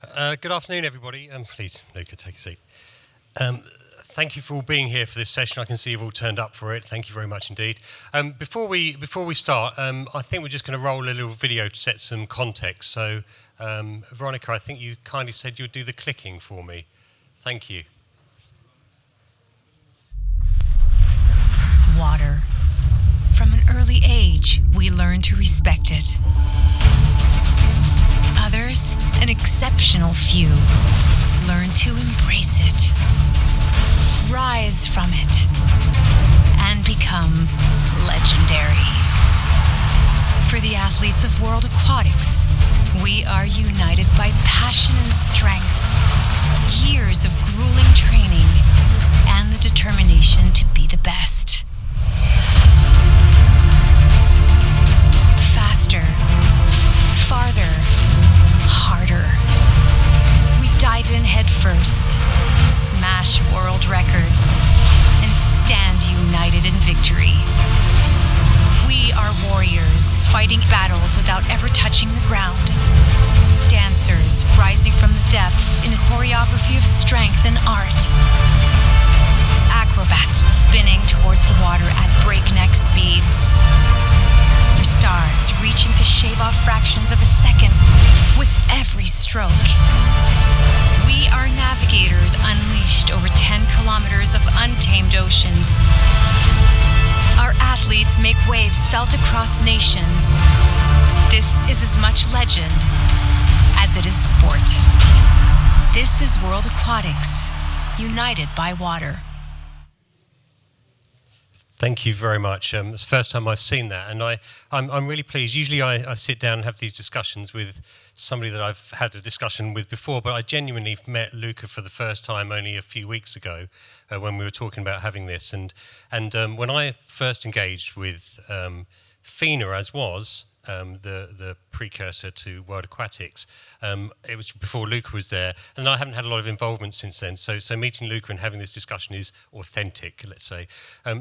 Good afternoon, everybody. Please, Luca, take a seat. Thank you for all being here for this session. I can see you've all turned up for it. Thank you very much indeed. Before we start, I think we're just going to roll a little video to set some context. So, Veronica, I think you kindly said you'd do the clicking for me. Thank you. Water. From an early age, we learn to respect it. Others, an exceptional few, learn to embrace it, rise from it, and become legendary. For the athletes of World Aquatics, we are united by passion and strength, years of grueling training, and the determination to be the best. Faster, farther, harder. We dive in head first, smash world records, and stand united in victory. We are warriors, fighting battles without ever touching the ground. Dancers rising from the depths in a choreography of strength and art. Acrobats spinning towards the water at breakneck speeds. We're stars reaching to shave off fractions of a second with every stroke. We are navigators unleashed over 10 kilometers of untamed oceans. Our athletes make waves felt across nations. This is as much legend as it is sport. This is World Aquatics, united by water. Thank you very much. It's the first time I've seen that, and I'm really pleased. Usually I sit down and have these discussions with somebody that I've had a discussion with before, but I genuinely met Luca for the first time only a few weeks ago when we were talking about having this. And when I first engaged with FINA, as was the precursor to World Aquatics, it was before Luca was there, and I haven't had a lot of involvement since then. So meeting Luca and having this discussion is authentic, let's say.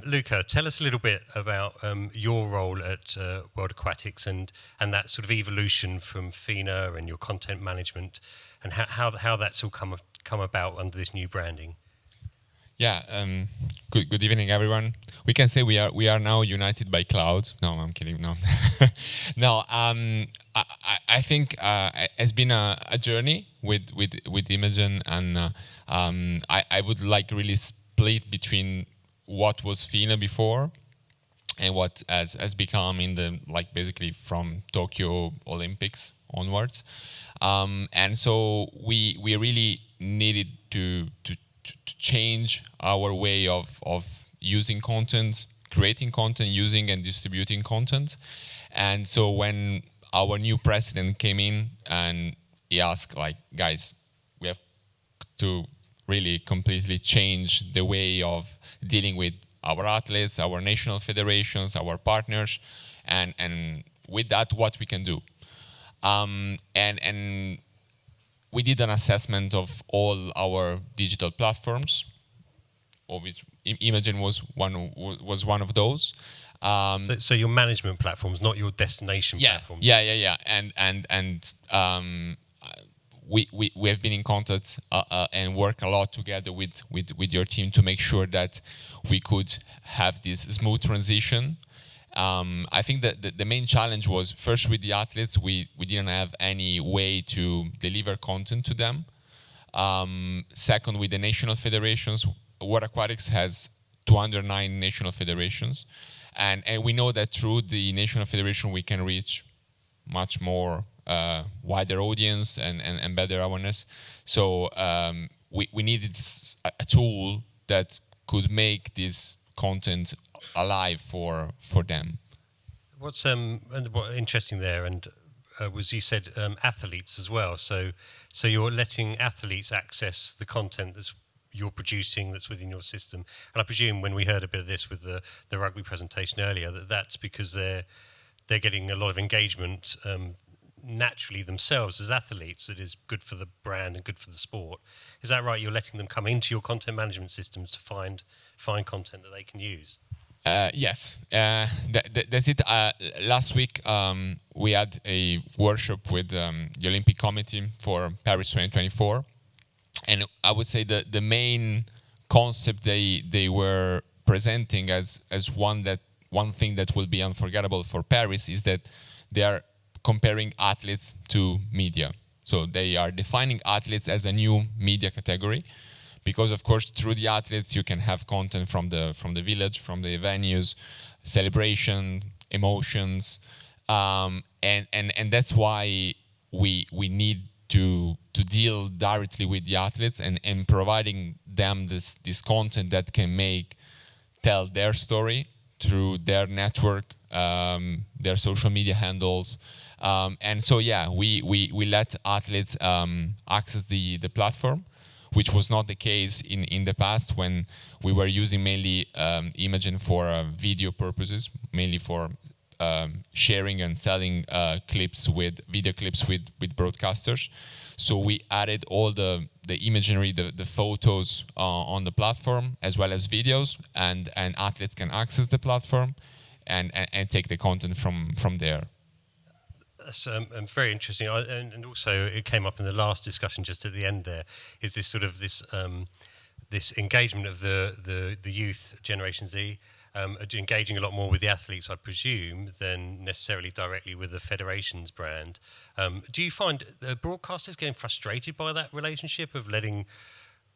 Luca, tell us a little bit about your role at World Aquatics and that sort of evolution from FINA and your content management, and how that's all come about under this new branding. Yeah, good evening, everyone. We can say we are now united by cloud. No, I'm kidding. No, no. I think it's been a journey with Imagen, and I would like really split between what was FINA before and what has become in the basically from Tokyo Olympics onwards, and so we really needed to change our way of using content, creating content, using and distributing content. And so when our new president came in and he asked, guys, we have to really completely change the way of dealing with our athletes, our national federations, our partners, and with that, what we can do. And we did an assessment of all our digital platforms, of which Imagen was one of those. So your management platforms, not your destination platforms. Yeah. And we have been in contact and work a lot together with your team to make sure that we could have this smooth transition. I think that the main challenge was first with the athletes, we didn't have any way to deliver content to them. Second, with the national federations, World Aquatics has 209 national federations, and we know that through the national federation we can reach much more wider audience and better awareness. So we needed a tool that could make this content alive for them. What's what interesting there, and was you said athletes as well. So you're letting athletes access the content that's you're producing, that's within your system. And I presume when we heard a bit of this with the rugby presentation earlier, that's because they're getting a lot of engagement naturally themselves as athletes. That is good for the brand and good for the sport. Is that right? You're letting them come into your content management systems to find content that they can use. Yes, that's it. Last week we had a workshop with the Olympic Committee for Paris 2024, and I would say the main concept they were presenting as one thing that will be unforgettable for Paris is that they are comparing athletes to media. So they are defining athletes as a new media category, because of course through the athletes you can have content from the village, from the venues, celebration, emotions, and that's why we need to deal directly with the athletes and providing them this content that can tell their story through their network, their social media handles, and so yeah, we let athletes access the platform, which was not the case in the past when we were using mainly Imagen for video purposes, mainly for sharing and selling video clips with broadcasters. So we added all the imagery, the photos on the platform, as well as videos, and athletes can access the platform and take the content from there. That's very interesting, and also it came up in the last discussion just at the end. There is this sort of this engagement of the youth Generation Z, engaging a lot more with the athletes, I presume, than necessarily directly with the federation's brand. Do you find the broadcasters getting frustrated by that relationship of letting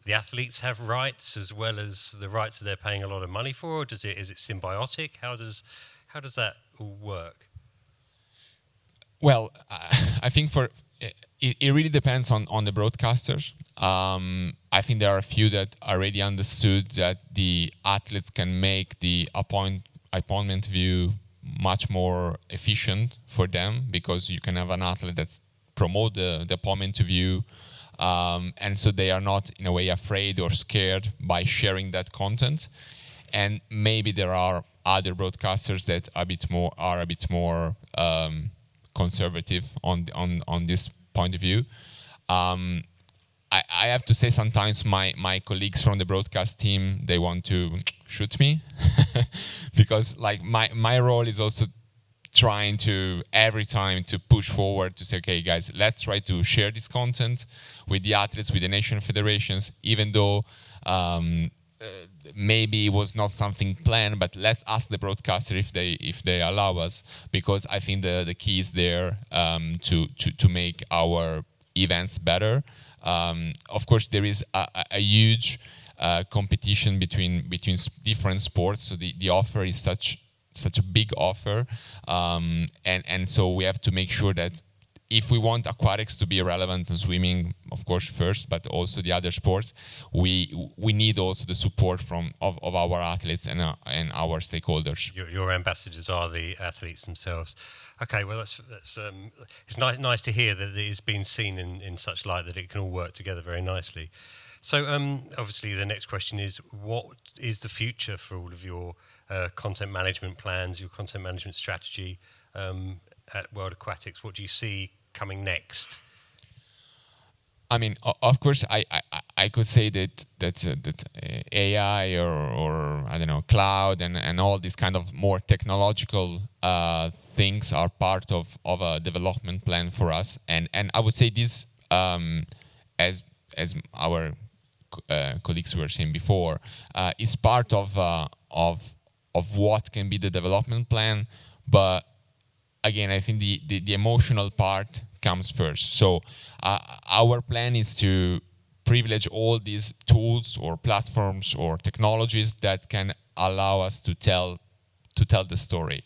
the athletes have rights as well as the rights that they're paying a lot of money for, or is it symbiotic? How does that all work? Well, I think it really depends on the broadcasters. I think there are a few that already understood that the athletes can make the appointment view much more efficient for them, because you can have an athlete that's promote the appointment view, and so they are not in a way afraid or scared by sharing that content. And maybe there are other broadcasters that are a bit more conservative on this point of view. I have to say sometimes my colleagues from the broadcast team, they want to shoot me because like my role is also trying to every time to push forward to say, okay guys, let's try to share this content with the athletes, with the national federations, even though maybe it was not something planned, but let's ask the broadcaster if they allow us, because I think the key is there to make our events better. Of course, there is a huge competition between different sports, so the offer is such a big offer, and so we have to make sure that if we want aquatics to be relevant in swimming, of course, first, but also the other sports, we need also the support of our athletes and our stakeholders. Your ambassadors are the athletes themselves. Okay, well, it's nice to hear that it has been seen in such light that it can all work together very nicely. So obviously the next question is, what is the future for all of your content management plans, your content management strategy at World Aquatics? What do you see coming next? I mean, of course, I could say that AI or I don't know, cloud and all these kind of more technological things are part of a development plan for us, and I would say this as our colleagues were saying before, is part of what can be the development plan, but again, I think the emotional part comes first. So our plan is to privilege all these tools or platforms or technologies that can allow us to tell the story.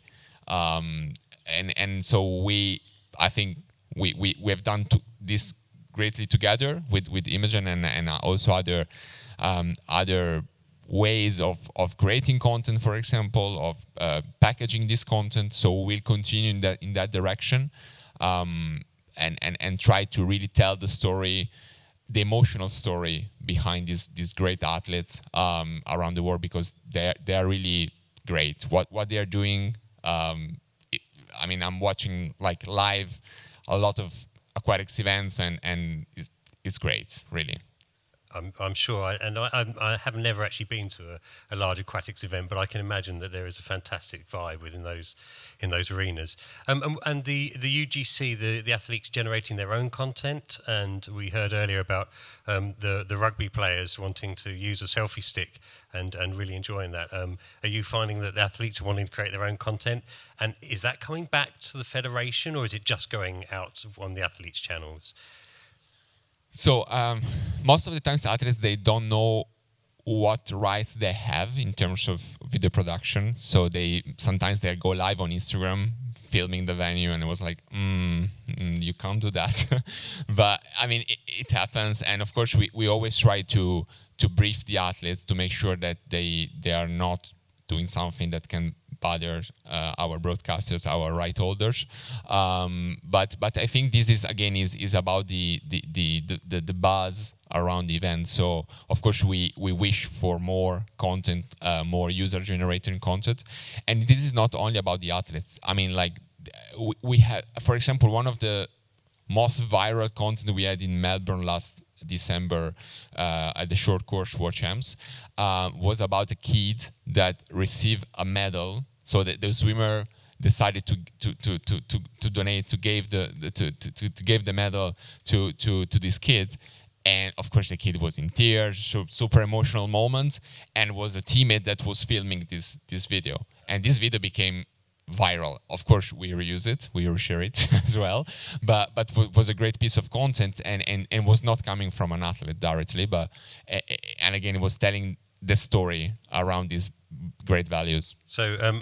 And so I think we have done this greatly together with Imagen and also other ways of creating content, for example, of packaging this content. So we'll continue in that direction, and try to really tell the story, the emotional story behind these great athletes around the world, because they are really great. What they are doing. I mean, I'm watching like live a lot of aquatics events, and it's great, really. I'm sure, I have never actually been to a large aquatics event, but I can imagine that there is a fantastic vibe within those arenas. And the UGC, the athletes generating their own content, and we heard earlier about the rugby players wanting to use a selfie stick and really enjoying that. Are you finding that the athletes are wanting to create their own content, and is that coming back to the federation, or is it just going out on the athletes' channels? So most of the times athletes, they don't know what rights they have in terms of video production. So sometimes they go live on Instagram filming the venue, and it was like, you can't do that. But I mean, it happens. And of course, we always try to brief the athletes to make sure that they are not doing something that can bother our broadcasters, our right holders. But I think this is again is about the buzz around the event. So of course we wish for more content, more user generated content, and this is not only about the athletes. I mean, like we have, for example, one of the most viral content we had in Melbourne last December at the short course World Champs was about a kid that received a medal. So the swimmer decided to donate, to give the medal to this kid, and of course the kid was in tears, so super emotional moment, and was a teammate that was filming this video, and this video became viral. Of course, we reuse it, we reshare it as well, but was a great piece of content, and was not coming from an athlete directly, but and again, it was telling the story around these great values. So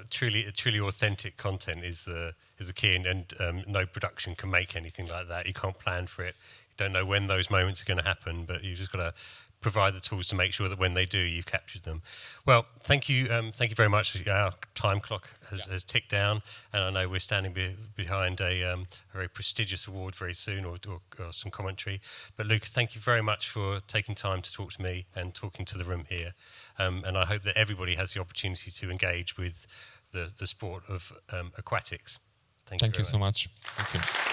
truly authentic content is the key, and no production can make anything like that. You can't plan for it. You don't know when those moments are going to happen, but you've just got to provide the tools to make sure that when they do, you've captured them. Well, thank you very much. Our time clock has ticked down, and I know we're standing behind a very prestigious award very soon, or some commentary. But Luca, thank you very much for taking time to talk to me and talking to the room here. And I hope that everybody has the opportunity to engage with the sport of aquatics. Thank you so much. Thank you.